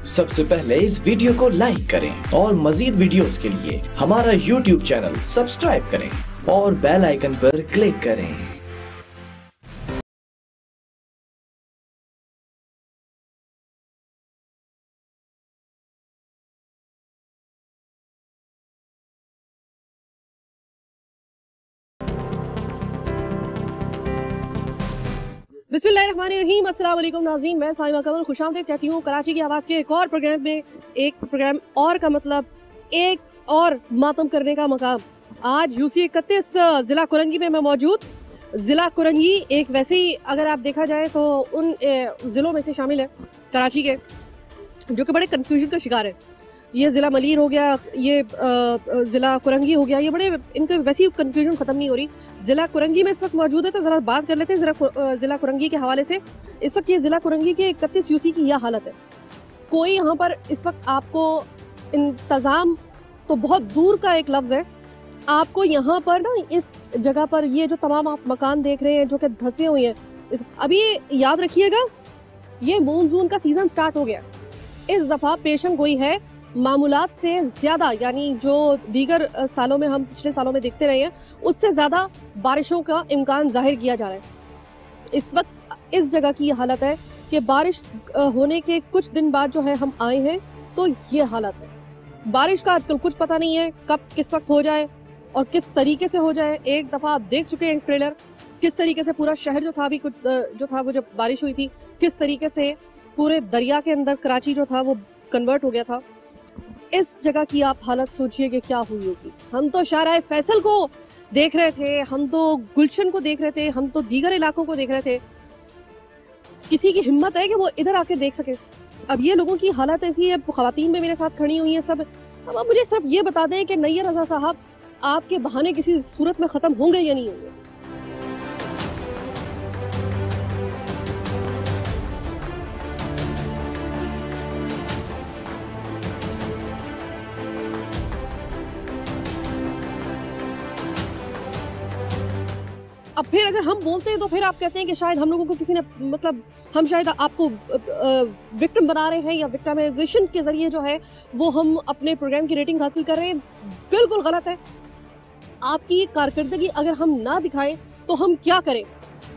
सबसे पहले इस वीडियो को लाइक करें और मजीद वीडियोस के लिए हमारा YouTube चैनल सब्सक्राइब करें और बेल आइकन पर क्लिक करें। बिस्मिल्लाहिर्रहमानिर्रहीम, अस्सलाम वालेकुम नाज़रीन, मैं साइमा कमल खुशामदीद कहती हूँ कराची की आवाज़ के एक और प्रोग्राम में। एक प्रोग्राम और का मतलब एक और मातम करने का मकाम। आज यूसी 31 ज़िला कुरंगी में मैं मौजूद। ज़िला कुरंगी एक वैसे ही अगर आप देखा जाए तो उन ज़िलों में से शामिल है कराची के जो कि बड़े कन्फ्यूजन का शिकार है। ये ज़िला मलीर हो गया, ये ज़िला कुरंगी हो गया, ये बड़े इनके वैसे ही कन्फ्यूजन ख़त्म नहीं हो रही। ज़िला कुरंगी में इस वक्त मौजूद है तो ज़रा बात कर लेते हैं ज़िला कुरंगी के हवाले से। इस वक्त ये ज़िला कुरंगी के 31 यूसी की यह हालत है। कोई यहाँ पर इस वक्त आपको इंतज़ाम तो बहुत दूर का एक लफ्ज़ है, आपको यहाँ पर ना इस जगह पर ये जो तमाम आप मकान देख रहे हैं जो कि धंसे हुए हैं, अभी याद रखिएगा ये मानसून का सीज़न स्टार्ट हो गया। इस दफ़ा पेशन गोई है मामूलात से ज़्यादा, यानी जो दीगर सालों में हम पिछले सालों में देखते रहे हैं उससे ज़्यादा बारिशों का इम्कान जाहिर किया जा रहा है। इस वक्त इस जगह की ये हालत है कि बारिश होने के कुछ दिन बाद जो है हम आए हैं तो ये हालत है। बारिश का आजकल कुछ पता नहीं है कब किस वक्त हो जाए और किस तरीके से हो जाए। एक दफ़ा आप देख चुके हैं ट्रेलर, किस तरीके से पूरा शहर जो था अभी कुछ जो था वो जब बारिश हुई थी किस तरीके से पूरे दरिया के अंदर कराची जो था वो कन्वर्ट हो गया था। इस जगह की आप हालत सोचिए कि क्या हुई होगी। हम तो शाहराह फैसल को देख रहे थे, हम तो गुलशन को देख रहे थे, हम तो दीगर इलाकों को देख रहे थे। किसी की हिम्मत है कि वो इधर आके देख सके? अब ये लोगों की हालत ऐसी है, ख़वातीन में मेरे साथ खड़ी हुई हैं सब। अब आप मुझे सिर्फ ये बता दें कि नैयर रज़ा साहब आपके बहाने किसी सूरत में ख़त्म होंगे या नहीं होंगे? अब फिर अगर हम बोलते हैं तो फिर आप कहते हैं कि शायद हम लोगों को किसी ने मतलब हम शायद आपको विक्टिम बना रहे हैं या विक्टिमाइजेशन के जरिए जो है वो हम अपने प्रोग्राम की रेटिंग हासिल कर रहे हैं। बिल्कुल गलत है। आपकी कारकर्दगी अगर हम ना दिखाएं तो हम क्या करें?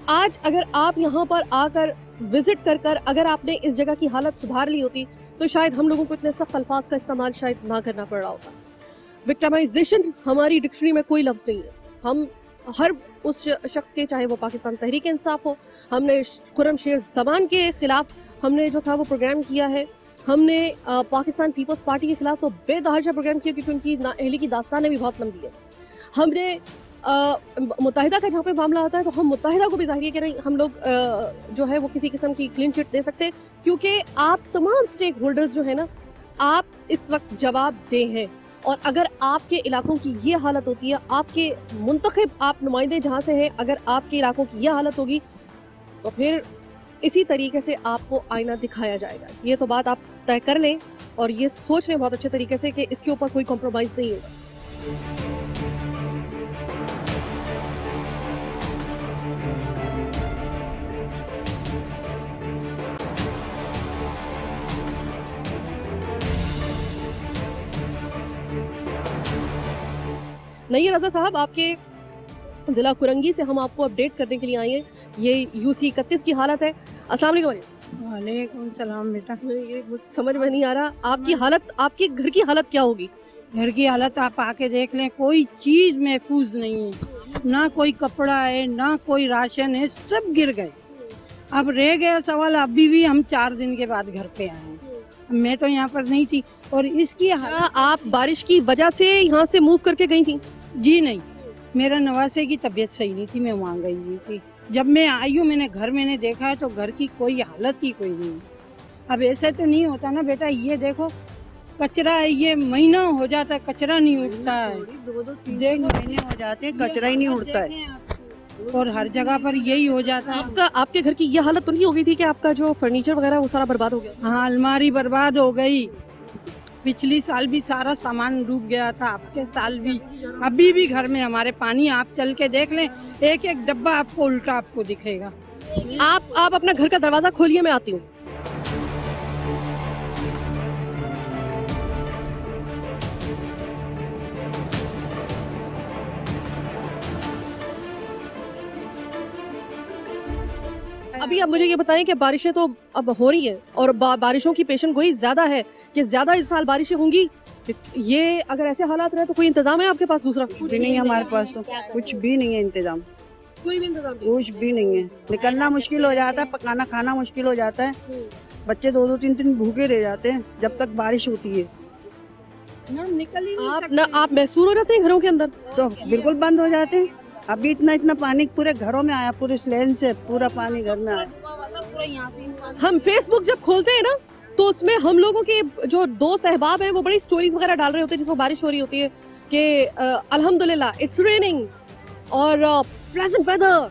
आज अगर आप यहाँ पर आकर विजिट कर कर अगर आपने इस जगह की हालत सुधार ली होती तो शायद हम लोगों को इतने सख्त अल्फाज का इस्तेमाल शायद ना करना पड़ रहा होता। विक्टिमाइजेशन हमारी डिक्शनरी में कोई लफ्ज़ नहीं है। हम हर उस शख्स के, चाहे वो पाकिस्तान तहरीक इंसाफ हो, हमने खुर्रम शेर ज़मान के ख़िलाफ़ हमने जो था वो प्रोग्राम किया है। हमने पाकिस्तान पीपल्स पार्टी के ख़िलाफ़ तो बेतहाशा प्रोग्राम किया क्योंकि उनकी नाअहली की दास्तानें भी बहुत लंबी है। हमने मुत्तहिदा का जहाँ पे मामला आता है तो हम मुत्तहिदा को भी ज़ाहिर करें हम लोग जो है वो किसी किस्म की क्लीन चिट दे सकते, क्योंकि आप तमाम स्टेक होल्डर्स जो है ना आप इस वक्त जवाब दे हैं। और अगर आपके इलाकों की ये हालत होती है, आपके मुंतखब आप नुमाइंदे जहाँ से हैं, अगर आपके इलाकों की ये हालत होगी तो फिर इसी तरीके से आपको आईना दिखाया जाएगा। ये तो बात आप तय कर लें और ये सोच लें बहुत अच्छे तरीके से कि इसके ऊपर कोई कॉम्प्रोमाइज़ नहीं होगा। नैयर रज़ा साहब, आपके ज़िला कुरंगी से हम आपको अपडेट करने के लिए आए हैं। ये यूसी 31 की हालत है। अस्सलाम वालेकुम। वालेकुम सलाम बेटा। ये मुझे समझ में नहीं आ रहा आपकी हालत, आपके घर की हालत क्या होगी? घर की हालत आप आके देख लें, कोई चीज़ महफूज नहीं है, ना कोई कपड़ा है ना कोई राशन है, सब गिर गए। अब रह गया सवाल, अभी भी हम 4 दिन के बाद घर पे आए हैं। मैं तो यहाँ पर नहीं थी और इसकी आप बारिश की वजह से यहाँ से मूव करके गई थी? जी नहीं, मेरा नवासे की तबीयत सही नहीं थी, मैं वहाँ गई हुई थी। जब मैं आई हूँ मैंने देखा है तो घर की कोई हालत ही कोई नहीं। अब ऐसे तो नहीं होता ना बेटा, ये देखो कचरा है, ये महीना हो जाता है कचरा नहीं उठता है, 2-3 महीने हो जाते हैं कचरा ही नहीं उठता है और हर जगह पर यही हो जाता है। आपके घर की ये हालत तो नहीं हो गई थी कि आपका जो फर्नीचर वगैरह वो सारा बर्बाद हो गया? हाँ, अलमारी बर्बाद हो गई, पिछली साल भी सारा सामान डूब गया था, आपके साल भी, अभी भी घर में हमारे पानी, आप चल के देख लें एक एक डब्बा आपको उल्टा आपको दिखेगा। आप अपना घर का दरवाजा खोलिए, मैं आती हूँ। अभी आप मुझे ये बताएं कि बारिशें तो अब हो रही हैं और बारिशों की पेशन गोई ज्यादा है कि ज्यादा इस साल बारिशें होंगी। ये अगर ऐसे हालात रहे तो कोई इंतजाम है आपके पास दूसरा? कुछ भी नहीं है हमारे पास, तो कुछ भी नहीं है इंतजाम, कोई भी इंतजाम नहीं। कुछ भी नहीं है। निकलना मुश्किल हो जाता है, पकाना खाना मुश्किल हो जाता है। बच्चे 2-2 3-3 भूखे रह जाते हैं जब तक बारिश होती है। निकल ही आप महसूस हो जाते हैं घरों के अंदर? तो बिल्कुल बंद हो जाते हैं। अभी इतना पानी पूरे घरों में आया, पूरे लेन से पूरा पानी घर में आया। हम फेसबुक जब खोलते हैं ना तो उसमें हम लोगों के जो दोस्त अहबाब हैं वो बड़ी स्टोरीज वगैरह डाल रहे होते हैं जिसमें बारिश हो रही होती है कि अल्हम्दुलिल्लाह इट्स रेनिंग और प्लेजेंट वेदर।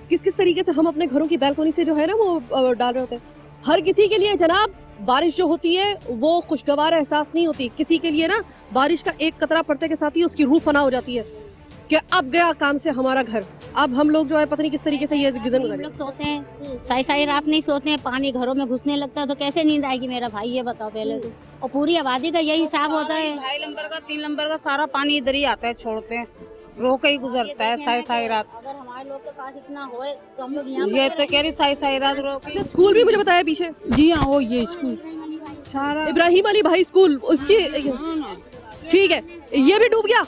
किस किस तरीके से हम अपने घरों की बैल्कनी से जो है ना वो डाल रहे होते हैं। हर किसी के लिए जनाब बारिश जो होती है वो खुशगवार एहसास नहीं होती। किसी के लिए ना बारिश का एक कतरा पड़ते के साथ ही उसकी रूह फना हो जाती है कि अब गया काम से हमारा घर। अब हम लोग जो है पता नहीं किस तरीके से ये गिदन लोग सोते हैं, साई रात नहीं सोते हैं, पानी घरों में घुसने लगता है तो कैसे नींद आएगी मेरा भाई, ये बताओ पहले तो। और पूरी आबादी का यही हिसाब होता है। 2.5 नंबर का 3 नंबर का सारा पानी इधर ही आता है, छोड़ते हैं, रोक ही गुजरता है साई रात। अगर हमारे लोग के पास इतना होए तो हम लोग यहाँ ये तो कह रही साई रात रोक। स्कूल भी मुझे बताया पीछे। जी हाँ, वो ये स्कूल सारा इब्राहिम अली भाई स्कूल उसकी ठीक है, ये भी डूब गया।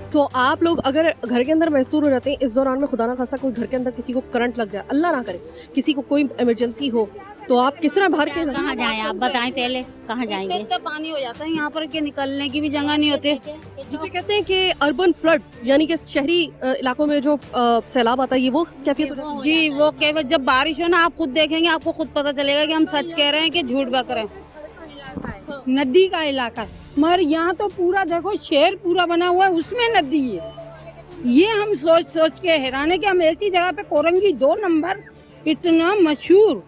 तो आप लोग अगर घर के अंदर महसूस हो जाते हैं इस दौरान में, खुदा ना खास्ता कोई घर के अंदर किसी को करंट लग जाए, अल्लाह ना करे, किसी को कोई इमरजेंसी हो, तो आप किस तरह बाहर कहाँ जाएं? आप बताएं पहले, कहाँ जाएंगे? इतना पानी हो जाता है यहाँ पर कि निकलने की भी जगह नहीं होती। जिसे कहते हैं कि अर्बन फ्लड, यानी कि शहरी इलाकों में जो सैलाब आता है, ये वो कैफियत हो जाती है? जी, वो केवल जब बारिश हो ना, आप खुद देखेंगे, आपको खुद पता चलेगा कि हम सच कह रहे हैं कि झूठ बक रहे हैं। नदी का इलाका है, मगर यहाँ तो पूरा देखो शहर पूरा बना हुआ है, उसमें नदी है। ये हम सोच सोच के हैरान है कि हम ऐसी जगह पे कोरंगी 2 नंबर इतना मशहूर,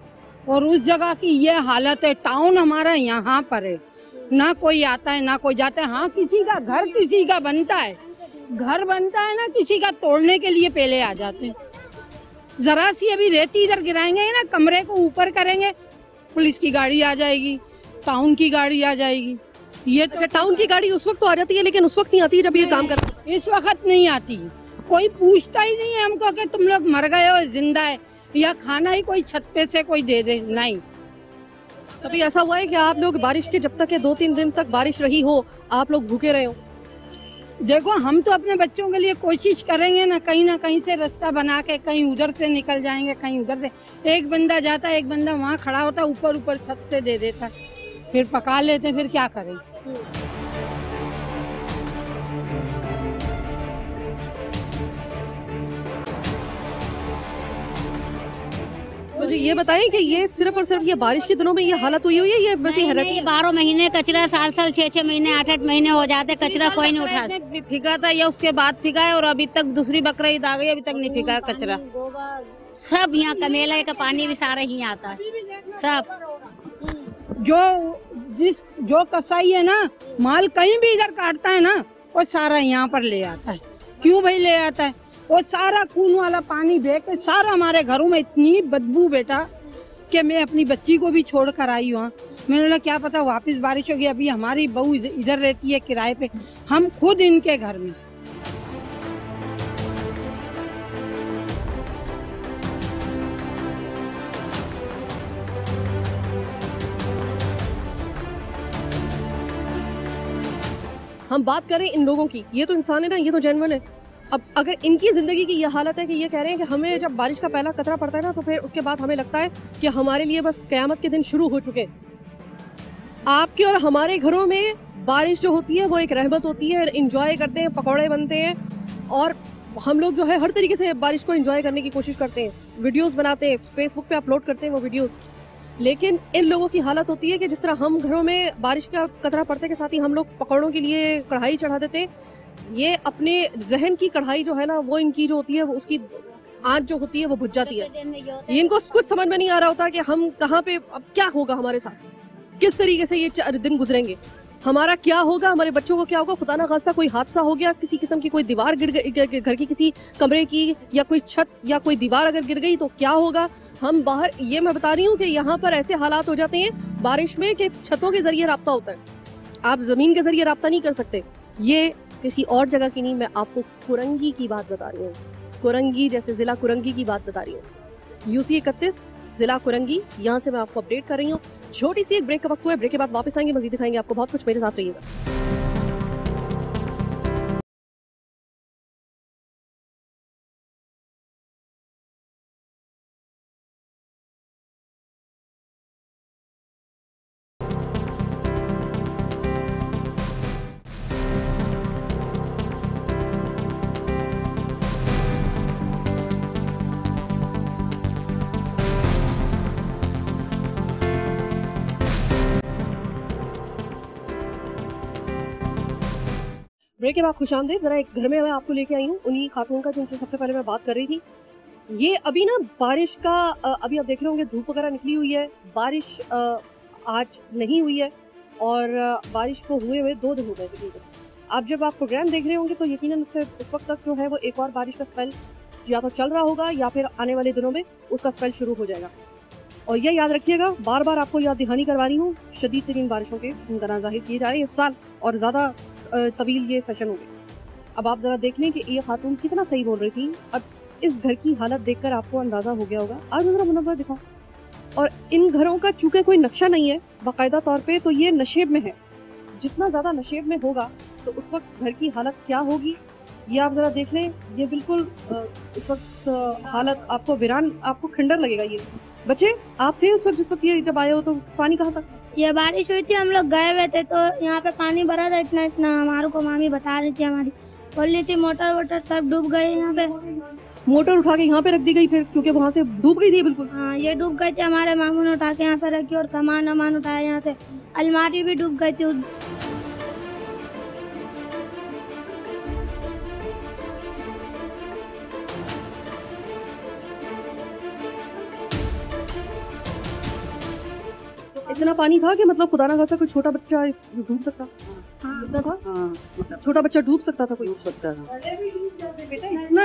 और उस जगह की ये हालत है। टाउन हमारा यहाँ पर है, ना कोई आता है ना कोई जाता है। हाँ, किसी का घर किसी का बनता है, घर बनता है ना किसी का, तोड़ने के लिए पहले आ जाते हैं। जरा सी अभी रेती इधर गिराएंगे ना, कमरे को ऊपर करेंगे, पुलिस की गाड़ी आ जाएगी, टाउन की गाड़ी आ जाएगी। ये तो टाउन की गाड़ी उस वक्त तो आ जाती है, लेकिन उस वक्त नहीं आती है जब ये काम कर। इस वक्त नहीं आती, कोई पूछता ही नहीं है हमको कि तुम लोग मर गए हो जिंदा है, या खाना ही कोई छत पे से कोई दे दे। नहीं, कभी ऐसा हुआ है कि आप लोग बारिश के जब तक 2-3 दिन तक बारिश रही हो, आप लोग भूखे रहे हो? देखो, हम तो अपने बच्चों के लिए कोशिश करेंगे ना कहीं से रास्ता बना के, कहीं उधर से निकल जाएंगे, कहीं उधर से। एक बंदा जाता है, एक बंदा वहाँ खड़ा होता है, ऊपर छत से दे देता है, फिर पका लेते, फिर क्या करें। मुझे ये बताएं कि ये सिर्फ और सिर्फ ये बारिश के दिनों में ये हालत हुई है, ये वैसे ही रहती है? 12 महीने कचरा, साल 6 महीने 8 महीने हो जाते, कचरा कोई नहीं उठा। फिका था या उसके बाद फिका है, और अभी तक दूसरी बकरा ईद आ गई, अभी तक नहीं फिका है कचरा। सब यहाँ कमेला का पानी भी सारा ही आता है सब। जो कसाई है ना, माल कहीं भी इधर काटता है ना, वो सारा यहाँ पर ले आता है। क्यों भाई ले आता है? वो सारा खून वाला पानी बह के सारा हमारे घरों में, इतनी बदबू बेटा कि मैं अपनी बच्ची को भी छोड़ कर आई वहाँ। मैंने बोला क्या पता वापस बारिश होगी। अभी हमारी बहू इधर रहती है किराए पे, हम खुद इनके घर में। हम बात करें इन लोगों की, ये तो इंसान है ना, ये तो जेन्युइन है। अब अगर इनकी जिंदगी की ये हालत है कि ये कह रहे हैं कि हमें जब बारिश का पहला कतरा पड़ता है ना, तो फिर उसके बाद हमें लगता है कि हमारे लिए बस क़यामत के दिन शुरू हो चुके। आपके और हमारे घरों में बारिश जो होती है वो एक रहमत होती है, इंजॉय करते हैं, पकौड़े बनते हैं, और हम लोग जो है हर तरीके से बारिश को इंजॉय करने की कोशिश करते हैं, वीडियोस बनाते हैं, फेसबुक पे अपलोड करते हैं वो वीडियोस। लेकिन इन लोगों की हालत होती है कि जिस तरह हम घरों में बारिश का कतरा पड़ते के साथ ही हम लोग पकौड़ों के लिए कढ़ाई चढ़ा देते हैं, ये अपने जहन की कढ़ाई जो है ना, वो इनकी जो होती है वो उसकी आँच जो होती है वो बुझ जाती है। इनको कुछ समझ में नहीं आ रहा होता कि हम कहाँ पे, अब क्या होगा हमारे साथ, किस तरीके से ये 4 दिन गुजरेंगे, हमारा क्या होगा, हमारे बच्चों को क्या होगा। खुदा ना खास्ता कोई हादसा हो गया, किसी किस्म की कोई दीवार गिर गई, घर की किसी कमरे की या कोई छत या कोई दीवार अगर गिर गई तो क्या होगा। हम बाहर, ये मैं बता रही हूँ कि यहाँ पर ऐसे हालात हो जाते हैं बारिश में कि छतों के जरिए राब्ता होता है, आप जमीन के जरिए राब्ता नहीं कर सकते। ये किसी और जगह की नहीं, मैं आपको कुरंगी की बात बता रही हूँ। कुरंगी जैसे जिला कुरंगी की बात बता रही हूँ। यूसी 31 जिला कुरंगी, यहाँ से मैं आपको अपडेट कर रही हूँ। छोटी सी एक ब्रेक का वक्त हुआ है, ब्रेक के बाद वापस आएंगे, मजीद दिखाएंगे आपको बहुत कुछ, मेरे साथ रहिएगा। ब्रेक के बाद खुशामदीद। जरा एक घर में मैं आपको लेके आई हूँ उन्हीं खातून का जिनसे सबसे पहले मैं बात कर रही थी। ये अभी ना बारिश का अभी आप देख रहे होंगे धूप वगैरह निकली हुई है, बारिश आज नहीं हुई है और बारिश को हुए 2 दिन हो गए तकरीबन। आप जब आप प्रोग्राम देख रहे होंगे तो यकीनन उससे उस वक्त तक जो है वो एक और बारिश का स्पेल या तो चल रहा होगा या फिर आने वाले दिनों में उसका स्पेल शुरू हो जाएगा। और ये याद रखिएगा, बार बार आपको याद दहानी करवा रही हूँ, शदीद तरीन बारिशों के इम्कान ज़ाहिर किए जा रहे हैं इस साल और ज़्यादा तवील ये सेशन हो गया। अब आप जरा देख लें कि ये खातून कितना सही बोल रही थी। अब इस घर की हालत देखकर आपको अंदाजा हो गया होगा। आज जरा मुनव्वर दिखाओ। और इन घरों का चूंकि कोई नक्शा नहीं है बाकायदा तौर पे, तो ये नशेब में है। जितना ज्यादा नशेब में होगा तो उस वक्त घर की हालत क्या होगी ये आप जरा देख लें। ये बिल्कुल इस वक्त हालत आपको वीरान, आपको खंडर लगेगा। ये बच्चे आप थे उस वक्त जिस वक्त ये जब आए हो तो पानी कहाँ तक? ये बारिश हुई थी, हम लोग गए हुए थे तो यहाँ पे पानी भरा था इतना इतना। हमारे को मामी बता रही थी, हमारी बोल रही थी मोटर वोटर सब डूब गए यहाँ पे। मोटर उठा के यहाँ पे रख दी गई फिर, क्योंकि वहाँ से डूब गई थी बिल्कुल। हाँ, ये डूब गई थी। हमारे मामू ने उठा के यहाँ पे रखी और सामान उठाया यहाँ से। अलमारी भी डूब गई थी। इतना पानी था कि मतलब खुदा ना खास्ता कोई छोटा बच्चा डूब सकता। इतना था, छोटा बच्चा डूब सकता था, कोई डूब सकता था।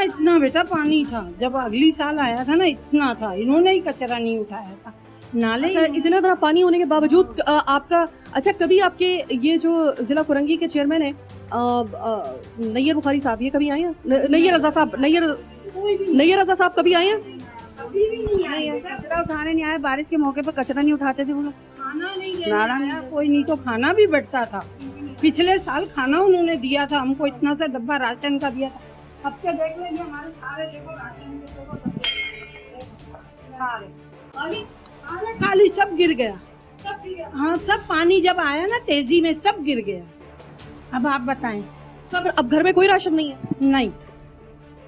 इतना बेटा पानी था। जब अगली साल आया था ना इतना था, इन्होंने ही कचरा नहीं उठाया था नाले। अच्छा, इतना तरह पानी होने के बावजूद आपका, अच्छा कभी आपके ये जो जिला कुरंगी के चेयरमैन है नैयर बुखारी साहब, ये कभी आए हैं? नैयर रजा साहब, नैयर रजा साहब कभी आए हैं? कचरा उठाने नहीं आए, बारिश के मौके पर कचरा नहीं उठाते थे वो लोग। खाना नहीं कोई नहीं तो खाना भी बढ़ता था। पिछले साल खाना उन्होंने दिया था हमको, इतना सा डब्बा राशन का दिया था। अब क्या देख लेंगे हमारे सारे देखो राशन के सारे खाली सब गिर गया। हाँ, सब पानी जब आया ना तेजी में सब गिर गया। अब आप बताएं। सब अब घर में कोई राशन नहीं है? नहीं,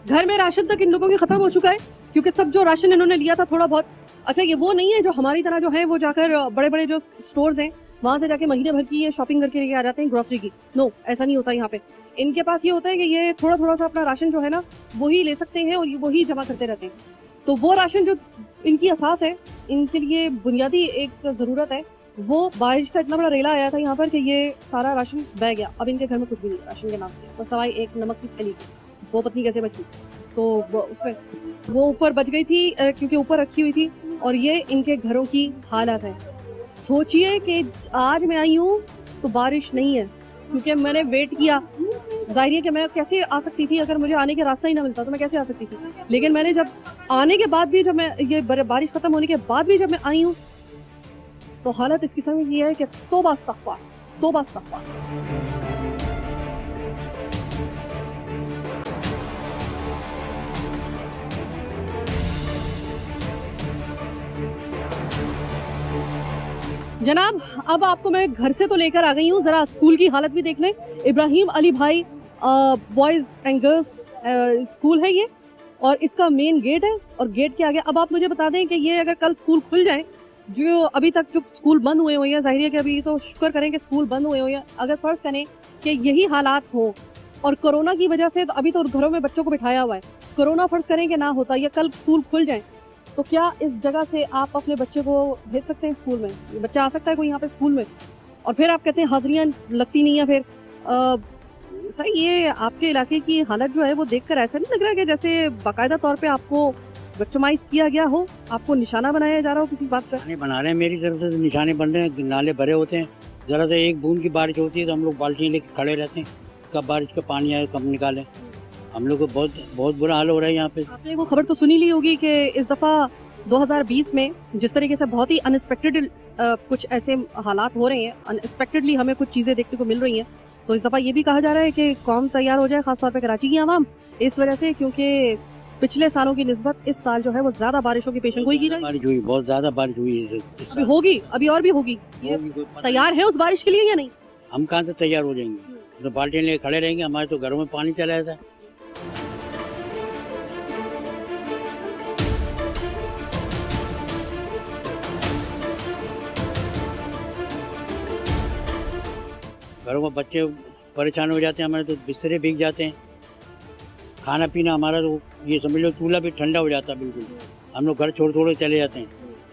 घर में राशन तक इन लोगों के खत्म हो चुका है, क्योंकि सब जो राशन इन्होंने लिया था थोड़ा बहुत। अच्छा, ये वो नहीं है जो हमारी तरह जो है वो जाकर बड़े बड़े जो स्टोर्स हैं वहां से जाके महीने भर की ये शॉपिंग करके लेके आ जाते हैं ग्रोसरी की। नो, ऐसा नहीं होता यहाँ पे। इनके पास ये होता है कि ये थोड़ा थोड़ा सा अपना राशन जो है ना वही ले सकते हैं और वही जमा करते रहते हैं। तो वो राशन जो इनकी असास है, इनके लिए बुनियादी एक जरूरत है, वो बारिश का इतना बड़ा रेला आया था यहाँ पर कि ये सारा राशन बह गया। अब इनके घर में कुछ भी नहीं राशन के नाम पे, बस सवाई एक नमक की थैली की। वो पत्नी कैसे बच गई, तो उसमें वो ऊपर बच गई थी क्योंकि ऊपर रखी हुई थी। और ये इनके घरों की हालत है। सोचिए कि आज मैं आई हूँ तो बारिश नहीं है, क्योंकि मैंने वेट किया। जाहिर है कि मैं कैसे आ सकती थी, अगर मुझे आने का रास्ता ही ना मिलता तो मैं कैसे आ सकती थी। लेकिन मैंने जब आने के बाद भी, जब मैं ये बारिश खत्म होने के बाद भी जब मैं आई हूँ तो हालत इसकी समझ ये है कि तौबा इस्तग़फ़ार, तौबा इस्तग़फ़ार। जनाब, अब आपको मैं घर से तो लेकर आ गई हूँ, जरा स्कूल की हालत भी देख लें। इब्राहिम अली भाई बॉयज एंड गर्ल्स स्कूल है ये, और इसका मेन गेट है। और गेट के आगे अब आप मुझे बता दें कि ये अगर कल स्कूल खुल जाए, जो अभी तक जो स्कूल बंद हुए हुए हैं, जाहिर है कि अभी तो शुक्र करें कि स्कूल बंद हुए हुए हैं, अगर फर्ज करें कि यही हालात हो और कोरोना की वजह से, तो अभी तो घरों में बच्चों को बिठाया हुआ है, कोरोना फर्ज करें कि ना होता, या कल स्कूल खुल जाए, तो क्या इस जगह से आप अपने बच्चे को भेज सकते हैं स्कूल में? बच्चा आ सकता है कोई यहाँ पे स्कूल में? और फिर आप कहते हैं हाजिरियाँ लगती नहीं है। फिर सही, ये आपके इलाके की हालत जो है वो देखकर ऐसा नहीं लग रहा है कि जैसे बाकायदा तौर पे आपको विक्टिमाइज किया गया हो, आपको निशाना बनाया जा रहा हो किसी बात का? निशाने बना रहे हैं, मेरी तरफ से निशाने बन रहे हैं, नाले भरे होते हैं, जरा से एक बूंद की बारिश होती है तो हम लोग बाल्टी लेके खड़े रहते हैं, कब बारिश का पानी आए कब निकालें। हम लोग को बहुत बुरा हाल हो रहा है यहाँ पे। आपने वो खबर तो सुनी ली होगी कि इस दफा 2020 में जिस तरीके से बहुत ही अनएक्सपेक्टेड कुछ ऐसे हालात हो रहे हैं, अनएक्सपेक्टेडली हमें कुछ चीजें देखने को मिल रही हैं, तो इस दफा ये भी कहा जा रहा है कि कौम तैयार हो जाए, खासतौर पे कराची की आवाम, इस वजह से क्योंकि पिछले सालों की निस्बत इस साल जो है वो ज्यादा बारिशों की पेशन गोई की रही। बारिश हुई, बहुत ज्यादा बारिश हुई है। अभी होगी, अभी और भी होगी। तैयार है उस बारिश के लिए या नहीं? हम कहाँ से तैयार हो जाएंगे, तो बाल्टी लेके खड़े रहेंगे, हमारे तो घरों में पानी चला जाता है। घरों में बच्चे परेशान हो जाते हैं, हमारे तो बिस्तरे भीग जाते हैं, खाना पीना हमारा तो ये समझ लो चूल्हा भी ठंडा हो जाता है बिल्कुल। हम लोग घर छोड़ छोड़ के चले जाते हैं,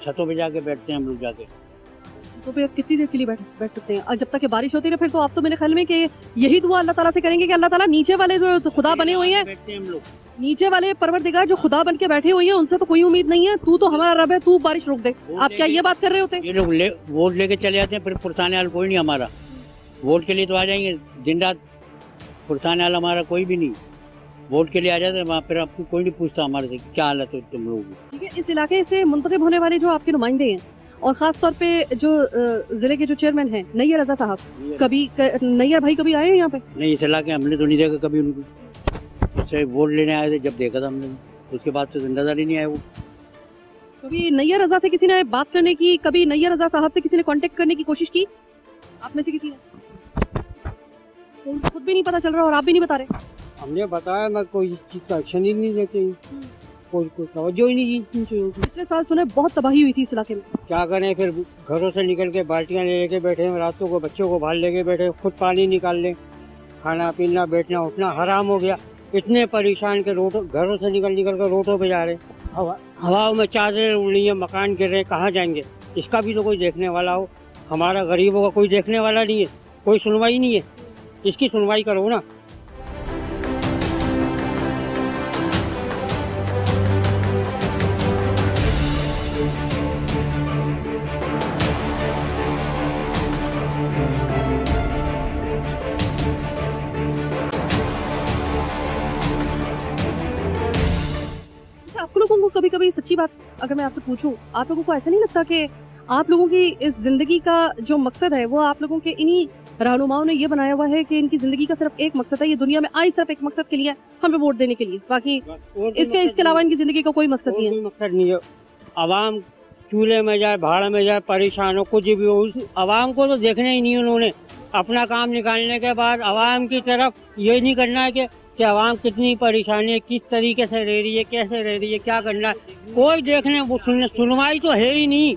छतों पे जाके बैठते हैं हम लोग जाके। तो फिर कितनी देर के लिए बैठ सकते हैं? और जब तक कि बारिश होती है फिर तो आप तो मेरे ख्याल में कि यही दुआ अल्लाह ताला से करेंगे कि अल्लाह ताला नीचे वाले जो खुदा बने हुए हैं, हम लोग नीचे वाले परवरदिगार जो खुदा बन के बैठे हुए हैं, उनसे तो कोई उम्मीद नहीं है, तू तो हमारा रब है, तू बारिश रोक दे। आप क्या ये बात कर रहे होते? ये लोग वोट लेके चले जाते हैं, फिर पुरसाने वाला कोई नहीं हमारा। वोट के लिए तो आ जाएंगे दिन रात, पुरसाने वाला हमारा कोई भी नहीं। वोट के लिए आ जाते हैं वहाँ, फिर आपको कोई नहीं पूछता हमारे से क्या हालत है तुम लोगों की। ठीक है, इस इलाके से मुंतखब होने वाले जो आपके नुमाइंदे हैं, और खास तौर पे जो जिले के जो चेयरमैन हैं नैयर रजा साहब, कभी नैयर भाई कभी आए हैं यहाँ पे? नहीं, इस इलाके हमने तो नहीं देखा कभी उनको। इससे वोट लेने आए थे जब देखा था हमने, उसके बाद तो नजर ही नहीं आया वो। कभी नैयर रजा से किसी ने बात करने की, कभी नैयर रजा साहब से किसी ने कांटेक्ट करने की कोशिश की आप में से किसी ने? तो खुद भी नहीं पता चल रहा और आप भी नहीं बता रहे। हमने बताया मैं कोई चीज का एक्शन ही नहीं लेते, कोई तवज्जो ही नहीं की। पिछले साल सुने बहुत तबाही हुई थी इस इलाके में। क्या करें, फिर घरों से निकल के बाल्टियां लेके बैठे हैं, रातों को बच्चों को बाहर लेके बैठे, खुद पानी निकाल लें, खाना पीना बैठना उठना हराम हो गया। इतने परेशान के घरों से निकल कर रोडों पे जा रहे, हवाओं में चादरें उड़ रही है, मकान गिर रहे, कहाँ जाएंगे? इसका भी तो कोई देखने वाला हो। हमारा गरीबों का कोई देखने वाला नहीं है, कोई सुनवाई नहीं है, इसकी सुनवाई करो ना। आप लोगों को कभी कभी सच्ची बात अगर मैं आपसे पूछूं, आप लोगों को ऐसा नहीं लगता कि आप लोगों की इस जिंदगी का जो मकसद है वो आप लोगों के इन्हीं रहनुमाओं ने ये बनाया हुआ है कि इनकी जिंदगी का सिर्फ एक मकसद है, ये दुनिया में आई सिर्फ एक मकसद के लिए, हमें वोट देने के लिए, बाकी इसके अलावा इनकी जिंदगी का कोई मकसद नहीं है। कोई मकसद नहीं है। आवाम चूल्हे में जाए, भाड़ में जाए, परेशान हो, कुछ भी हो, उस आवाम को तो देखना ही नहीं उन्होंने। अपना काम निकालने के बाद आवाम की तरफ ये नहीं करना है कि आवाम कितनी परेशानी है, किस तरीके से रह रही है, कैसे रह रही है, क्या करना है, कोई देखने वो सुनवाई तो है ही नहीं।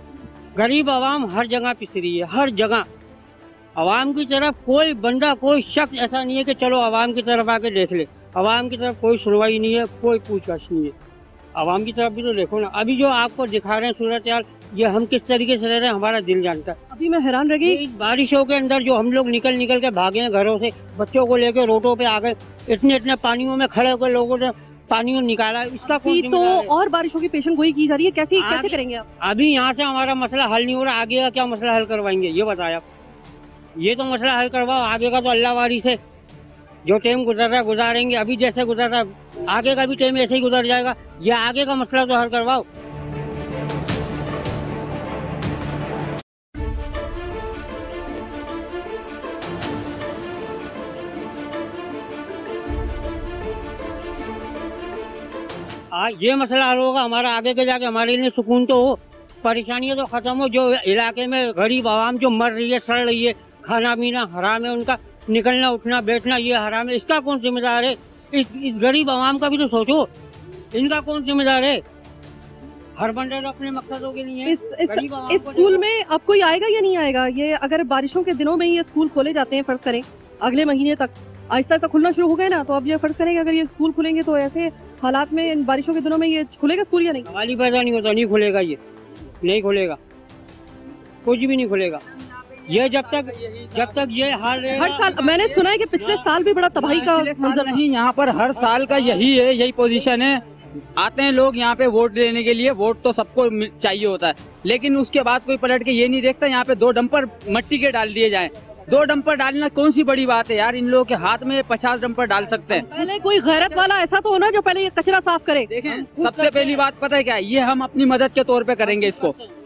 गरीब आवाम हर जगह पिस रही है, हर जगह। आवाम की तरफ कोई बंदा, कोई शख्स ऐसा नहीं है कि चलो आवाम की तरफ आके देख ले। आवाम की तरफ कोई सुनवाई नहीं है, कोई पूछताछ नहीं है। आवाम की तरफ भी तो देखो ना। अभी जो आपको दिखा रहे हैं सूरत हाल, ये हम किस तरीके से रह रहे हैं हमारा दिल जानता है। अभी मैं हैरान रह गई, बारिशों के अंदर जो हम लोग निकल के भागे हैं घरों से, बच्चों को लेके रोडों पे आ गए, इतने पानियों में खड़े होकर लोगों ने पानी निकाला, इसका कौन तो और बारिशों की पेशन गोई की जा रही है, कैसे करेंगे आप? अभी यहाँ से हमारा मसला हल नहीं हो रहा, आगे का क्या मसला हल करवाएंगे ये बताया। ये तो मसला हल करवाओ, आगे का तो अल्लाह वारी से जो टाइम गुजर रहा है गुजारेंगे, अभी जैसे गुजर रहा है आगे का भी टाइम ऐसे ही गुजर जाएगा। ये आगे का मसला तो हल करवाओ। ये मसला हल होगा, हमारा आगे के जाके हमारे लिए सुकून तो हो, परेशानियाँ तो खत्म हो। जो इलाके में गरीब आवाम जो मर रही है, सड़ रही है, खाना पीना हराम है, उनका निकलना उठना बैठना ये हराम है, इसका कौन जिम्मेदार है? इस गरीब आवाम का भी तो सोचो, इनका कौन जिम्मेदार है? हर बंदे तो अपने मकसदों के लिए। इस स्कूल में अब कोई आएगा या नहीं आएगा? ये अगर बारिशों के दिनों में ये स्कूल खोले जाते हैं, फर्ज करें अगले महीने तक आहिस्ता आहिस्ता खुलना शुरू हो गए ना, तो अब ये फर्ज करेंगे अगर ये स्कूल खुलेंगे तो ऐसे हालात में इन बारिशों के दिनों में ये खुलेगा स्कूल या नहीं? सवाल पैदा नहीं होता, नहीं खुलेगा, ये नहीं खुलेगा, कुछ भी नहीं खुलेगा। ये जब तक ये हाल हर साल मैंने सुना है कि पिछले साल भी बड़ा तबाही का मंजर नहीं, यहाँ पर हर साल का यही है, यही पोजीशन है। आते हैं लोग यहाँ पे वोट लेने के लिए, वोट तो सबको चाहिए होता है, लेकिन उसके बाद कोई पलट के ये नहीं देखता यहाँ पे 2 डंपर मट्टी के डाल दिए जाएं। 2 डंपर डालना कौन सी बड़ी बात है यार, इन लोगों के हाथ में 50 डंपर डाल सकते हैं। पहले कोई गैरत वाला ऐसा तो हो ना जो पहले ये कचरा साफ करे। देखें, सबसे पहली बात पता है क्या है, ये हम अपनी मदद के तौर पे करेंगे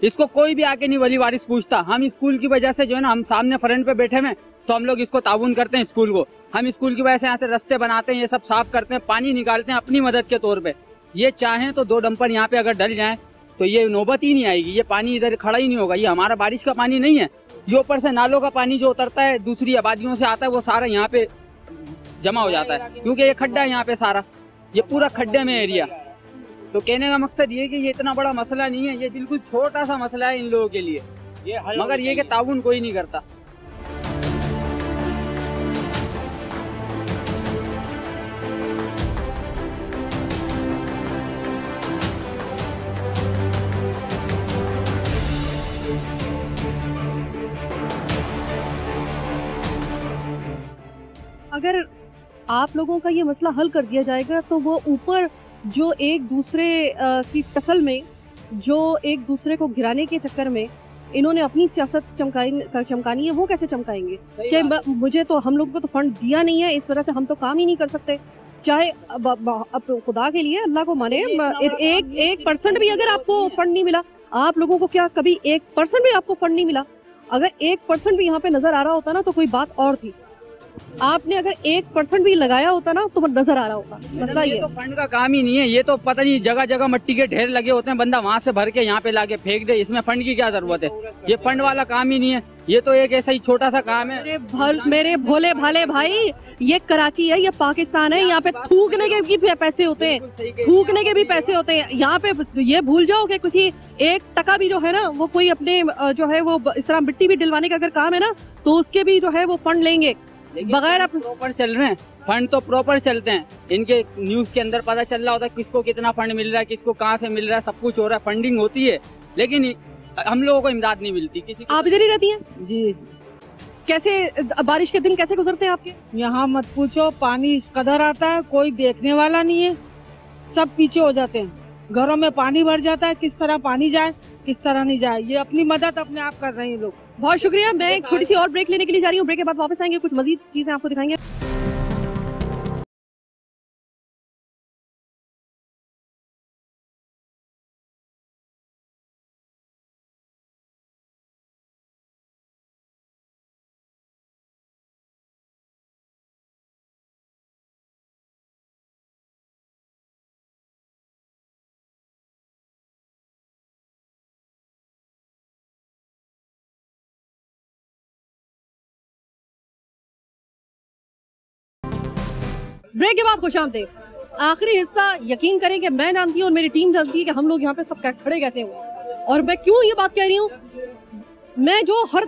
इसको कोई भी आके नहीं वली वारिस पूछता। हम स्कूल की वजह से जो है ना, हम सामने फ्रंट पे बैठे हैं तो हम लोग इसको ताउन करते हैं स्कूल को। हम स्कूल की वजह से यहाँ से रास्ते बनाते हैं, ये सब साफ करते हैं, पानी निकालते हैं अपनी मदद के तौर पे। ये चाहें तो 2 डंपर यहाँ पे अगर डल जाएं तो ये नौबत ही नहीं आएगी, ये पानी इधर खड़ा ही नहीं होगा। ये हमारा बारिश का पानी नहीं है, ये ऊपर से नालों का पानी जो उतरता है दूसरी आबादियों से आता है वो सारा यहाँ पे जमा हो जाता है, क्योंकि ये खड्डा है यहाँ पे सारा, ये पूरा खड्डे में एरिया। तो कहने का मकसद ये कि ये इतना बड़ा मसला नहीं है, ये बिल्कुल छोटा सा मसला है इन लोगों के लिए, मगर ये कि ताउन कोई नहीं करता। अगर आप लोगों का ये मसला हल कर दिया जाएगा तो वो ऊपर जो एक दूसरे की टसल में, जो एक दूसरे को गिराने के चक्कर में इन्होंने अपनी सियासत चमकानी है, वो कैसे चमकाएंगे? कि मुझे तो, हम लोग को तो फंड दिया नहीं है, इस तरह से हम तो काम ही नहीं कर सकते। चाहे अब खुदा के लिए, अल्लाह को माने, 1% भी अगर आपको फंड नहीं मिला, आप लोगों को क्या कभी 1% भी आपको फंड नहीं मिला? अगर 1% भी यहाँ पे नजर आ रहा होता ना तो कोई बात और थी। आपने अगर 1% भी लगाया होता ना तो नजर आ रहा होता। मसला ये तो फंड का काम ही नहीं है, ये तो पता नहीं जगह जगह मट्टी के ढेर लगे होते हैं, बंदा वहाँ से भर के यहाँ पे लाके फेंक दे, इसमें फंड की क्या जरूरत है? ये फंड वाला काम ही नहीं है, ये तो एक ऐसा ही छोटा सा काम है। मेरे भोले भाले भाई, ये कराची है, ये पाकिस्तान है, यहाँ पे थूकने के भी पैसे होते हैं, थूकने के भी पैसे होते हैं। यहाँ पे ये भूल जाओ कि किसी 1% भी जो है ना वो कोई अपने जो है वो इस तरह मिट्टी भी डलवाने का अगर काम है ना तो उसके भी जो है वो फंड लेंगे बगैर। प्रॉपर चल रहे हैं फंड, तो प्रॉपर चलते हैं, इनके न्यूज के अंदर पता चल रहा होता है किसको कितना फंड मिल रहा है, किसको कहाँ से मिल रहा है, सब कुछ हो रहा है, फंडिंग होती है, लेकिन हम लोगों को इमदाद नहीं मिलती किसी। आप इधर ही रहती हैं जी। कैसे बारिश के दिन कैसे गुजरते हैं आपके? यहाँ मत पूछो, पानी इस कदर आता है, कोई देखने वाला नहीं है, सब पीछे हो जाते हैं, घरों में पानी भर जाता है, किस तरह पानी जाए किस तरह नहीं जाए, ये अपनी मदद अपने आप कर रहे हैं लोग। बहुत शुक्रिया। मैं एक छोटी सी और ब्रेक लेने के लिए जा रही हूँ, ब्रेक के बाद वापस आएंगे, कुछ मजीद चीजें आपको दिखाएंगे। ब्रेक के बाद खुशामदीद। आखिरी हिस्सा यकीन करें कि मैं जानती हूँ और मेरी टीम जानती है कि हम लोग यहाँ पे सब खड़े कैसे हुए, और मैं क्यों ये बात कह रही हूँ। मैं जो हर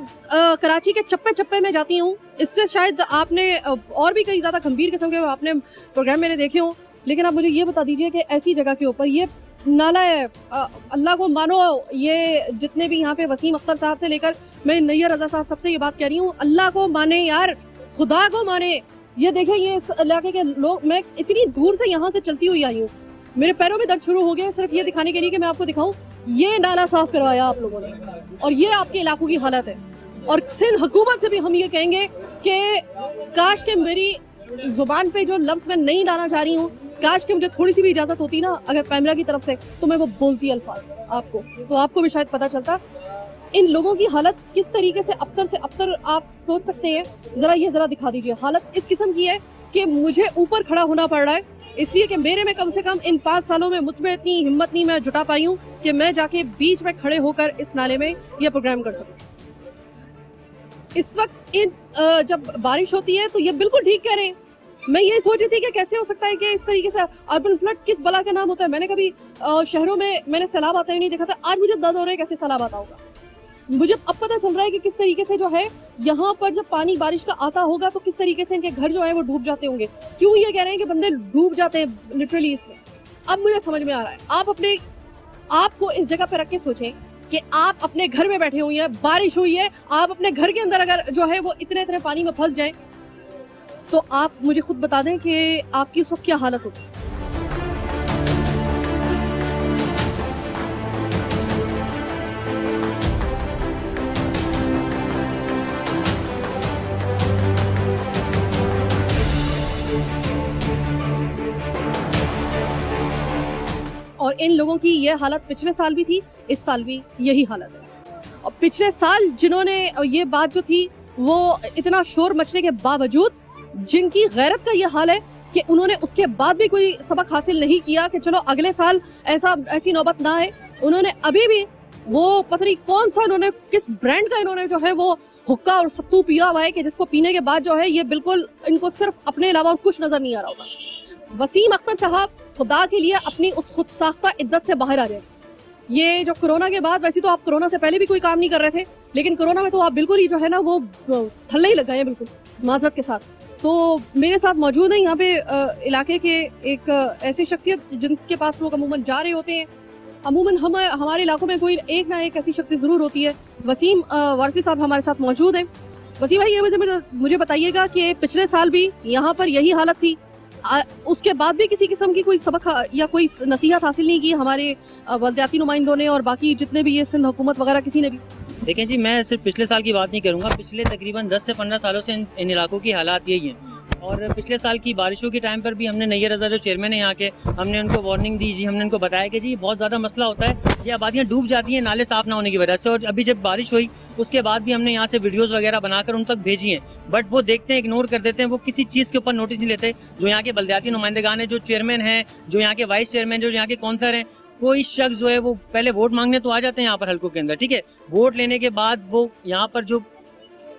कराची के चप्पे चप्पे में जाती हूँ, इससे शायद आपने और भी कई ज़्यादा गंभीर किस्म के आपने प्रोग्राम मैंने देखे हों, लेकिन आप मुझे ये बता दीजिए कि ऐसी जगह के ऊपर ये नाला है, अल्लाह को मानो, ये जितने भी यहाँ पे वसीम अख्तर साहब से लेकर मैं नैयर रजा साहब सबसे ये बात कह रही हूँ, अल्लाह को माने यार, खुदा को माने। ये देखें, ये इस इलाके के लोग, मैं इतनी दूर से यहाँ से चलती हुई आई हूँ, मेरे पैरों में दर्द शुरू हो गया सिर्फ ये दिखाने के लिए कि मैं आपको दिखाऊं ये नाला साफ करवाया आप लोगों ने, और ये आपके इलाकों की हालत है। और सिंध हुकूमत से भी हम ये कहेंगे कि काश के मेरी जुबान पे जो लफ्ज मैं नहीं लाना चाह रही हूँ, काश कि मुझे थोड़ी सी भी इजाजत होती ना अगर पैमरा की तरफ से, तो मैं वो बोलती अल्फाज आपको, तो आपको भी शायद पता चलता इन लोगों की हालत किस तरीके से अबतर आप सोच सकते हैं। जरा दिखा दीजिए, हालत इस किस्म की है कि मुझे ऊपर खड़ा होना पड़ रहा है, इसलिए कि मेरे में कम से कम इन 5 सालों में मुझ में इतनी हिम्मत नहीं मैं जुटा पाई हूँ कि मैं जाके बीच में खड़े होकर इस नाले में यह प्रोग्राम कर सकूं। इस वक्त जब बारिश होती है तो ये बिल्कुल ठीक कह रहे हैं। मैं ये सोच रही थी कि कैसे हो सकता है कि इस तरीके से अर्बन फ्लड किस बला का नाम होता है। मैंने कभी शहरों में मैंने सैलाब आता ही नहीं देखा था, आज मुझे दर्द हो रहा है कैसे सैलाब आता होगा। मुझे अब पता चल रहा है कि किस तरीके से जो है यहाँ पर जब पानी बारिश का आता होगा तो किस तरीके से इनके घर जो है वो डूब जाते होंगे। क्यों ये कह रहे हैं कि बंदे डूब जाते हैं लिटरली इसमें, अब मुझे समझ में आ रहा है। आपको इस जगह पे रख के सोचें कि आप अपने घर में बैठे हुए हैं, बारिश हुई है, आप अपने घर के अंदर अगर जो है वो इतने पानी में फंस जाएं तो आप मुझे खुद बता दें कि आपकी उस वक्त क्या हालत होगी। इन लोगों की ये हालत पिछले साल भी थी, इस साल भी यही हालत है। और पिछले साल जिन्होंने ये बात जो थी वो इतना शोर मचने के बावजूद जिनकी गैरत का ये हाल है कि उन्होंने उसके बाद भी कोई सबक हासिल नहीं किया कि चलो अगले साल ऐसी नौबत ना आए, उन्होंने अभी भी वो पता नहीं कौन सा उन्होंने किस ब्रांड का इन्होंने जो है वो हुक्का और सत्तू पिया हुआ है कि जिसको पीने के बाद जो है ये बिल्कुल इनको सिर्फ अपने अलावा कुछ नजर नहीं आ रहा होगा। वसीम अख्तर साहब खुदा के लिए अपनी उस खुद साख्ता इद्दत से बाहर आ जाए। ये जो कोरोना के बाद, वैसे तो आप कोरोना से पहले भी कोई काम नहीं कर रहे थे, लेकिन कोरोना में तो आप बिल्कुल ही जो है ना वो थल्ले ही लग गए बिल्कुल माजरत के साथ। तो मेरे साथ मौजूद है यहाँ पे इलाके के एक ऐसी शख्सियत जिनके पास लोग अमूमन जा रहे होते हैं। अमूमन हमारे इलाकों में कोई एक ना एक ऐसी शख्सियत ज़रूर होती है। वसीम वारसी साहब हमारे साथ मौजूद हैं। वसीम भाई, ये मुझे बताइएगा कि पिछले साल भी यहाँ पर यही हालत थी, उसके बाद भी किसी किस्म की कोई सबक या कोई नसीहत हासिल नहीं की हमारे बल्दियाती नुमाइंदों ने और बाकी जितने भी ये सिंध हुकूमत वगैरह किसी ने भी? देखें जी, मैं सिर्फ पिछले साल की बात नहीं करूँगा, पिछले तकरीबन 10 से 15 सालों से इन इलाकों की हालात यही हैं। और पिछले साल की बारिशों के टाइम पर भी हमने नैयर रज़ा जो चेयरमैन है यहाँ के, हमने उनको वार्निंग दी जी, हमने उनको बताया कि जी बहुत ज़्यादा मसला होता है, ये आबादियाँ डूब जाती हैं नाले साफ़ ना होने की वजह से। और अभी जब बारिश हुई उसके बाद भी हमने यहाँ से वीडियोज़ वगैरह बनाकर उन तक भेजी हैं, बट वो देखते हैं, इग्नोर कर देते हैं, वो किसी चीज़ के ऊपर नोटिस नहीं लेते। जो यहाँ के बल्दियाती नुमाइंदगान हैं, जो चेयरमैन हैं, जो यहाँ के वाइस चेयरमैन, जो यहाँ के काउंसलर हैं, कोई शख्स जो है वो पहले वोट मांगने तो आ जाते हैं यहाँ पर हल्कों के अंदर, ठीक है, वोट लेने के बाद वो यहाँ पर जो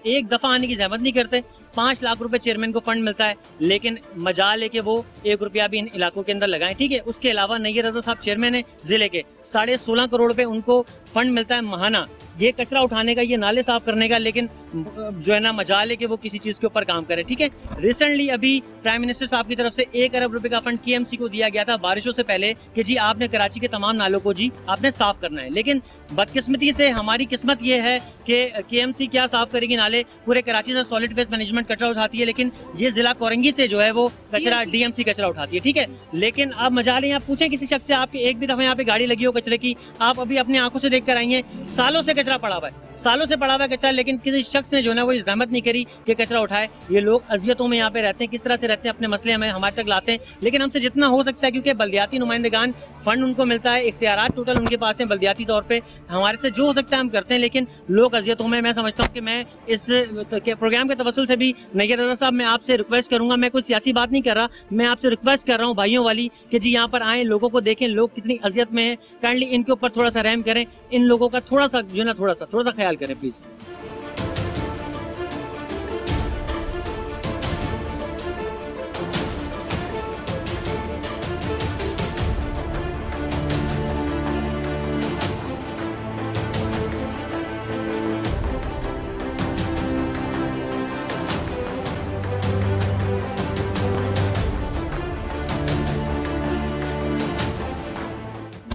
एक दफ़ा आने की जहमत नहीं करते। 5 लाख रुपए चेयरमैन को फंड मिलता है, लेकिन मजा लेके वो 1 रुपया भी इन इलाकों के अंदर लगाएं, ठीक है। उसके अलावा नैयर रज़ा साहब चेयरमैन है जिले के, 16.5 करोड़ रुपए उनको फंड मिलता है महाना, ये कचरा उठाने का, ये नाले साफ करने का, लेकिन जो है ना मजा लेके वो किसी चीज के ऊपर काम करे, ठीक है। रिसेंटली अभी प्राइम मिनिस्टर साहब की तरफ से 1 अरब रुपए का फंड KMC को दिया गया था बारिशों से पहले कि जी आपने कराची के तमाम नालों को जी आपने साफ करना है। लेकिन बदकिस्मती से हमारी किस्मत ये है कि KMC क्या साफ करेगी नाले, पूरे कराची से सॉलिड वेस्ट मैनेजमेंट कचरा उठाती है, लेकिन ये जिला कोरंगी से जो है वो कचरा DMC कचरा उठाती है, ठीक है। लेकिन आप मजा लें, आप पूछें किसी शख्स से आपके एक भी दफा यहाँ पे गाड़ी लगी हो कचरे की, आप अभी अपनी आंखों से देख कर आई हैं, सालों से कचरा पड़ा हुआ है, सालों से पड़ा हुआ कचरा, लेकिन किसी शख्स ने जो है वो इस जहमत नहीं करी कि कचरा उठाए। ये लोग अजियतों में यहाँ पे रहते हैं, किस तरह से रहते हैं, अपने मसले हमें हमारे तक लाते हैं, लेकिन हमसे जितना हो सकता है, क्योंकि बल्दियाती नुमाइंदगान फंड उनको मिलता है, इख्तियारात टोटल उनके पास है बल्दियाती तौर पे, हमारे से जो हो सकता है हम करते हैं, लेकिन लोग अजियतों में। मैं समझता हूँ कि मैं इस प्रोग्राम के तवस्सुल से भी नैयर रज़ा साहब, मैं आपसे रिक्वेस्ट करूंगा, मैं कोई सियासी बात नहीं कर रहा, मैं आपसे रिक्वेस्ट कर रहा हूँ भाइयों वाली कि जी यहाँ पर आए, लोगों को देखें, लोग कितनी अजियत में हैं, काइंडली इनके ऊपर थोड़ा सा रहम करें, इन लोगों का थोड़ा सा जो है ना थोड़ा सा ख्याल करें प्लीज।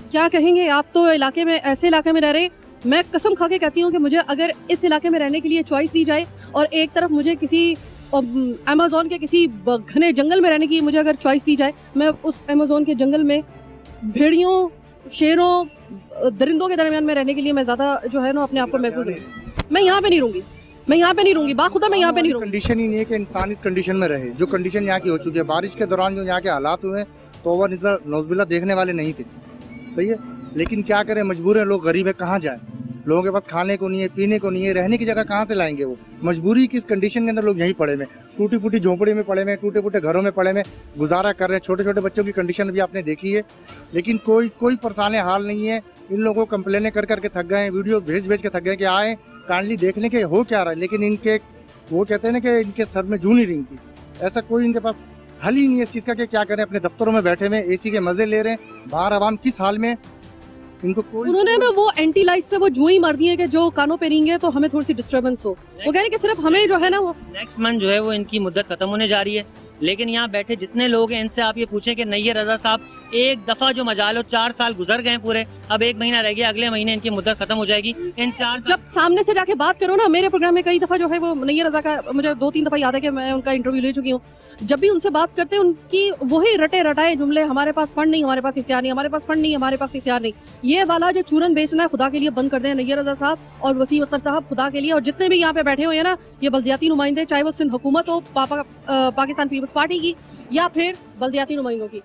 क्या कहेंगे आप, तो इलाके में, ऐसे इलाके में रह रहे, मैं कसम खा के कहती हूँ कि मुझे अगर इस इलाके में रहने के लिए चॉइस दी जाए और एक तरफ मुझे किसी अमेज़न के किसी घने जंगल में रहने की मुझे अगर चॉइस दी जाए, मैं उस अमेज़न के जंगल में भेड़ियों, शेरों, दरिंदों के दरमियान में रहने के लिए मैं ज़्यादा जो है ना अपने आप को महफूज हूँ। मैं यहाँ पे नहीं रहूँगी, मैं यहाँ पे नहीं रहूँगी, बाखुदा मैं यहाँ पे नहीं रहूँगी। कंडीशन ही नहीं है कि इंसान इस कंडीशन में रहे, जो कंडीशन यहाँ की हो चुकी है। बारिश के दौरान जो यहाँ के हालात हुए तो ओवर इतना नौज़बिल्ला देखने वाले नहीं थे, सही है, लेकिन क्या करें, मजबूर है, लोग गरीब है, कहाँ जाए, लोगों के पास खाने को नहीं है, पीने को नहीं है, रहने की जगह कहाँ से लाएंगे, वो मजबूरी की इस कंडीशन के अंदर लोग यहीं पड़े में, टूटी फूटी झोंपड़ी में पड़े में, टूटे फूटे घरों में पड़े में गुजारा कर रहे हैं। छोटे छोटे बच्चों की कंडीशन भी आपने देखी है, लेकिन कोई परेशान हाल नहीं है। इन लोगों को कंप्लेनें कर करके थक गए, वीडियो भेज के थक गए कि आए काइंडली देखने के हो क्या रहा है, लेकिन इनके वो कहते हैं ना कि इनके सर में जूं नहीं रिंगती, ऐसा कोई इनके पास हल ही नहीं है इस चीज़ का कि क्या करें। अपने दफ्तरों में बैठे हुए AC के मजे ले रहे हैं, बाहर आवाम किस हाल में, इनको कोई, उन्होंने ना वो एंटी लाइट से वो जूं ही मार दिए कि जो कानों पे रिंगे तो हमें थोड़ी सी डिस्टर्बेंस हो। वो कह रहे कि सिर्फ हमें जो है ना वो नेक्स्ट मंथ जो है वो इनकी मुद्दत खत्म होने जा रही है, लेकिन यहाँ बैठे जितने लोग हैं इनसे आप ये पूछें कि नैयर रज़ा साहब एक दफा जो मजाल हो, 4 साल गुजर गए पूरे, अब 1 महीना रह गया, अगले महीने इनकी मुद्दत खत्म हो जाएगी। इन 4 जब सामने से जाके बात करो ना, मेरे प्रोग्राम में कई दफा जो है वो नैयर रज़ा का मुझे 2-3 दफा याद है कि मैं उनका इंटरव्यू ले चुकी हूँ। जब भी उनसे बात करते हैं उनकी वही रटे रटाए जुमले, हमारे पास फंड नहीं, हमारे पास इख्तियार नहीं, हमारे पास फंड नहीं, हमारे पास इख्तियार नहीं। ये वाला जो चूरन बेचना है खुदा के लिए बंद कर दें नैयर रज़ा साहब और वसीम अख्तर साहब, खुदा के लिए। और जितने भी यहाँ पे बैठे हुए हैं ना, ये बल्दियाती नुमाइंदे, चाहे वो सिंध हुकूमत हो, पाकिस्तान पीपल्स पार्टी की या फिर बल्दियाती नुमाइंदों की,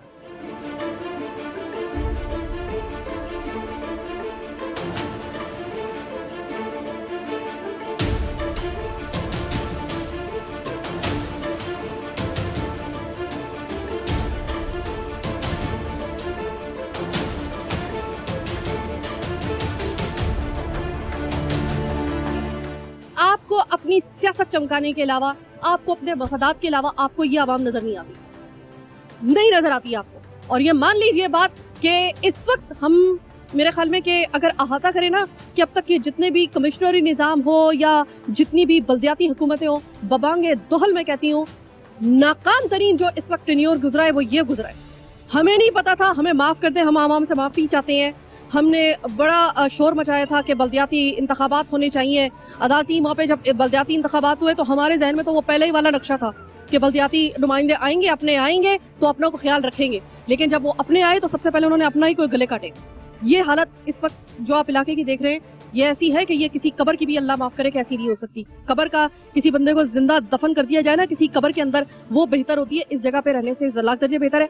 सियासत चमकाने के अलावा, आपको अपने मफादात के अलावा आपको ये आवाम नजर नहीं आती, नहीं नजर आती आपको। और ये मान लीजिए बात कि इस वक्त हम मेरे ख्याल में कि अगर अहाता करें ना कि अब तक के जितने भी कमिश्नरी निज़ाम हो या जितनी भी बल्दियाती हुकूमतें हो, बबांगे दोहल में कहती हूँ, नाकाम तरीन जो इस वक्त टेन्योर गुजरा है वो ये गुजरा है। हमें नहीं पता था, हमें माफ़ कर दें, हम आवाम से माफ़ी चाहते हैं। हमने बड़ा शोर मचाया था कि बल्दियाती इंतखाबात होने चाहिए, अदालती वहाँ पे जब बल्दियाती इंतखाबात हुए तो हमारे जहन में तो वो पहले ही वाला नक्शा था कि बल्दियाती नुमाइंदे आएंगे, अपने आएंगे तो अपनों को ख्याल रखेंगे। लेकिन जब वो अपने आए तो सबसे पहले उन्होंने अपना ही कोई गले काटे। ये हालत इस वक्त जो आप इलाके की देख रहे हैं ये ऐसी है कि ये किसी कब्र की भी अल्लाह माफ़ करे कैसी नहीं हो सकती। कब्र का किसी बंदे को जिंदा दफन कर दिया जाए ना किसी कब्र के अंदर, वो बेहतर होती है इस जगह पे रहने से, लाख दर्जे बेहतर है।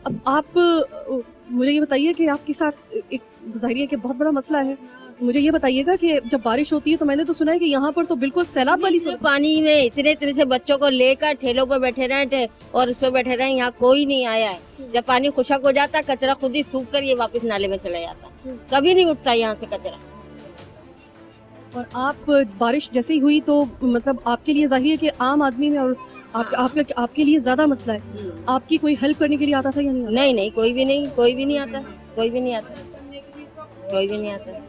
अब आप मुझे ये बताइए कि आपके साथ एक ज़ाहिर है कि बहुत बड़ा मसला है। मुझे ये बताइएगा कि जब बारिश होती है तो मैंने तो सुना है कि यहाँ पर तो बिल्कुल सैलाब वाली पानी में इतने से बच्चों को लेकर ठेलों पर बैठे रहे और उस पर बैठे रहे, यहाँ कोई नहीं आया है। जब पानी खुशक हो जाता कचरा खुद ही सूख कर ये वापस नाले में चला जाता, कभी नहीं उठता यहाँ से कचरा। और आप बारिश जैसे ही हुई तो मतलब आपके लिए जाहिर है कि आम आदमी में और आपके लिए ज्यादा मसला है। आपकी कोई हेल्प करने के लिए आता था या नहीं? नहीं, कोई भी नहीं आता, कोई भी नहीं आता, कोई भी नहीं आता।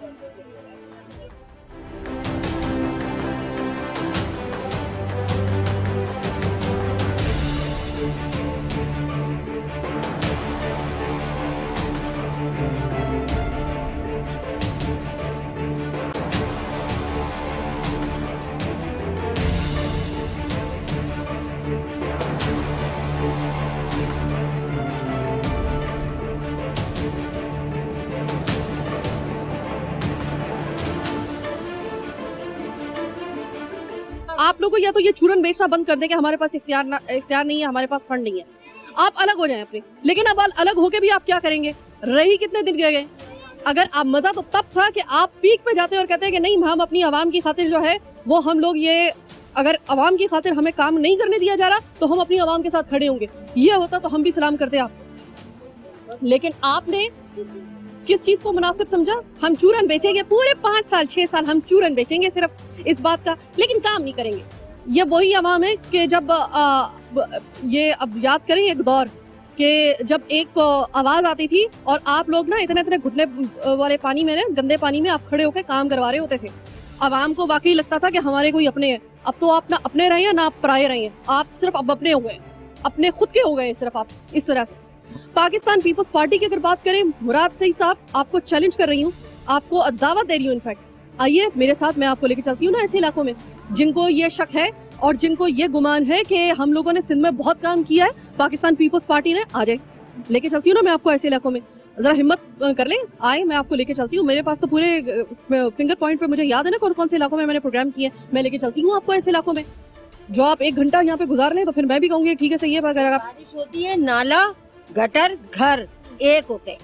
आप लोगों या तो ये चूरन बेचना बंद कर दें कि हमारे पास इख्तियार नहीं है, हमारे पास फंड नहीं है, आप अलग हो जाएं अपने। लेकिन अब अलग होके भी आप क्या करेंगे? रही कितने दिन गए? अगर आप मजा तो तब था कि आप पीक पे जाते और कहते हैं कि नहीं हम अपनी आवाम की खातिर जो है वो हम लोग ये, अगर आवाम की खातिर हमें काम नहीं करने दिया जा रहा तो हम अपनी आवाम के साथ खड़े होंगे। ये होता तो हम भी सलाम करते आप। लेकिन आपने किस चीज को मुनासिब समझा? हम चूरन बेचेंगे, पूरे 5 साल 6 साल हम चूरन बेचेंगे सिर्फ इस बात का, लेकिन काम नहीं करेंगे। ये वही अवाम है कि जब ये अब याद करें एक दौर कि जब एक आवाज आती थी और आप लोग ना इतने घुटने वाले पानी में, गंदे पानी में आप खड़े होकर काम करवा रहे होते थे। अवाम को वाकई लगता था कि हमारे कोई अपने हैं। अब तो आप ना अपने रहे हैं ना आप पराये रहे हैं, आप सिर्फ अब अपने हुए, अपने खुद के हो गए सिर्फ आप इस तरह से। पाकिस्तान पीपल्स पार्टी की अगर बात करें, मुराद सईद साहब आपको चैलेंज कर रही हूँ, आपको दावत दे रही हूँ। इनफैक्ट आइए मेरे साथ, मैं आपको लेके चलती हूँ ना ऐसे इलाकों में जिनको ये शक है और जिनको ये गुमान है कि हम लोगों ने सिंध में बहुत काम किया है पाकिस्तान पीपल्स पार्टी ने। आ जाए, लेके चलती हूँ ना मैं आपको ऐसे इलाकों में। जरा हिम्मत कर ले, आए मैं आपको लेके चलती हूँ। मेरे पास तो पूरे फिंगर पॉइंट पे मुझे याद है ना कौन कौन से इलाकों में मैंने प्रोग्राम किए। मैं लेके चलती हूँ आपको ऐसे इलाकों में जो आप 1 घंटा यहाँ पे गुजार लें तो फिर मैं भी कहूँगी ठीक है सही है। अगर बारिश होती है नाला गटर घर एक होते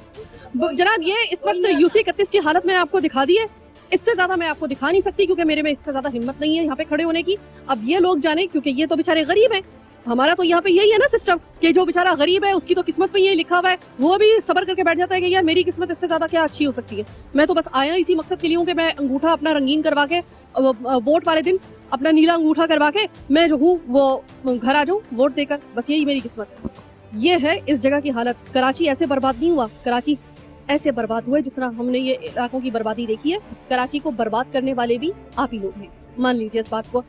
जनाब, ये इस वक्त यूसी 31 की हालत मैंने आपको दिखा दी है। इससे ज्यादा मैं आपको दिखा नहीं सकती क्योंकि मेरे में इससे ज्यादा हिम्मत नहीं है यहाँ पे खड़े होने की। अब ये लोग जाने, क्योंकि ये तो बेचारे गरीब हैं। हमारा तो यहाँ पे यही है ना सिस्टम कि जो बेचारा गरीब है उसकी तो किस्मत में ये लिखा हुआ है, वो भी सबर करके बैठ जाता है कि यार मेरी किस्मत इससे ज्यादा क्या अच्छी हो सकती है। मैं तो बस आया इसी मकसद के लिए हूँ कि मैं अंगूठा अपना रंगीन करवा के वोट वाले दिन अपना नीला अंगूठा करवा के मैं जो हूँ वो घर आ जाऊँ वोट देकर। बस यही मेरी किस्मत है। ये है इस जगह की हालत। कराची ऐसे बर्बाद नहीं हुआ, कराची ऐसे बर्बाद हुआ जिस तरह हमने ये इलाकों की बर्बादी देखी है। कराची को बर्बाद करने वाले भी आप ही लोग हैं, मान लीजिए इस बात को।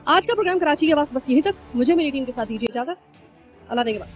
आज का प्रोग्राम कराची की आवाज़ बस यहीं तक। मुझे मेरी टीम के साथ दीजिए इजाजत। अल्लाह ने के बाद।